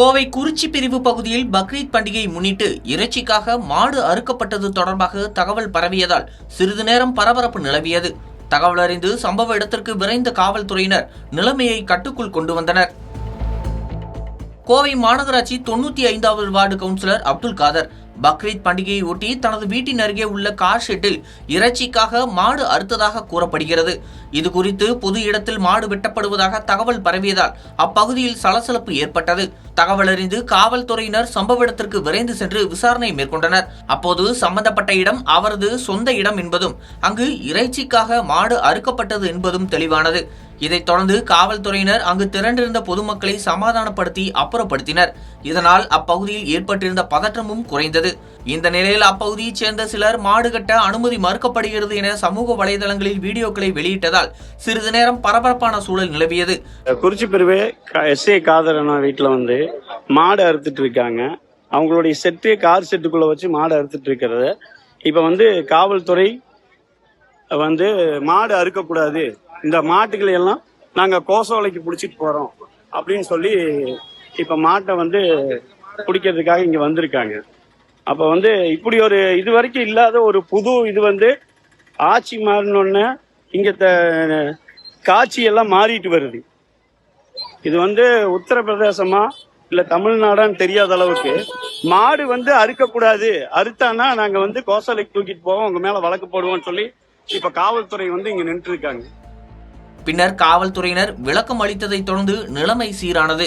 கோவை குறிச்சி பிரிவு பகுதியில் பக்ரீத் பண்டிகையை முன்னிட்டு இறைச்சிக்காக மாடு அறுக்கப்பட்டது தொடர்பாக தகவல் பரவியதால் சிறிது நேரம் பரபரப்பு நிலவியது. தகவல் அறிந்து சம்பவ இடத்திற்கு விரைந்த காவல்துறையினர் நிலைமையை கட்டுக்குள் கொண்டு வந்தனர். கோவை மாநகராட்சி 95வது வார்டு கவுன்சிலர் அப்துல் காதர் பக்ரீத் பண்டிகையை ஒட்டி தனது வீட்டின் அருகே உள்ள கார் ஷெட்டில் இறைச்சிக்காக மாடு அறுத்ததாக கூறப்படுகிறது. இதுகுறித்து பொது இடத்தில் மாடு வெட்டப்படுவதாக தகவல் பரவியதால் அப்பகுதியில் சலசலப்பு ஏற்பட்டது. தகவல் அறிந்து காவல்துறையினர் சம்பவ இடத்திற்கு விரைந்து சென்று விசாரணை மேற்கொண்டனர். அப்போது சம்பந்தப்பட்ட இடம் அவரது சொந்த இடம் என்பதும் அங்கு இறைச்சிக்காக மாடு அறுக்கப்பட்டது என்பதும் தெளிவானது. இதைத் தொடர்ந்து காவல்துறையினர் அங்கு திரண்டிருந்த பொதுமக்களை சமாதானப்படுத்தி அப்புறப்படுத்தினர். இதனால் அப்பகுதியில் ஏற்பட்டிருந்த பதற்றமும் குறைந்தது. இந்த நிலையில் அப்பகுதியைச் சேர்ந்த சிலர் மாடு கட்ட அனுமதி மறுக்கப்படுகிறது என சமூக வலைதளங்களில் வீடியோக்களை வெளியிட்டதால் சிறிது நேரம் பரபரப்பான சூழல் நிலவியது. குறிச்சி பிரிவு எஸ்ஏ காதரனா வீட்டுல வந்து மாடு அறுத்துட்டு இருக்காங்க. அவங்களுடைய செட்டு கார் செட்டுக்குள்ள வச்சு மாடு அறுத்துட்டு இருக்கிறத இப்ப காவல்துறை மாடு அறுக்கக்கூடாது, இந்த மாட்டுகளை எல்லாம் நாங்க கோசோலைக்கு பிடிச்சிட்டு போறோம் அப்படின்னு சொல்லி இப்ப மாட்டை பிடிக்கிறதுக்காக இங்க வந்திருக்காங்க. அப்ப இப்படி ஒரு இது வரைக்கும் இல்லாத ஒரு புது இது ஆட்சி மாறினோன்னு இங்க காட்சி எல்லாம் மாறிட்டு வருது. இது உத்தரப்பிரதேசமா இல்ல தமிழ்நாடான்னு தெரியாத அளவுக்கு மாடு அறுக்கக்கூடாது, அறுத்தானா நாங்க கோசலைக்கு தூக்கிட்டு போவோம், உங்க மேல வழக்கு போடுவோம்னு சொல்லி இப்ப காவல்துறை இங்க நின்று இருக்காங்க. பின்னர் காவல்துறையினர் விளக்கம் அளித்ததை தொடர்ந்து நிலைமை சீரானது.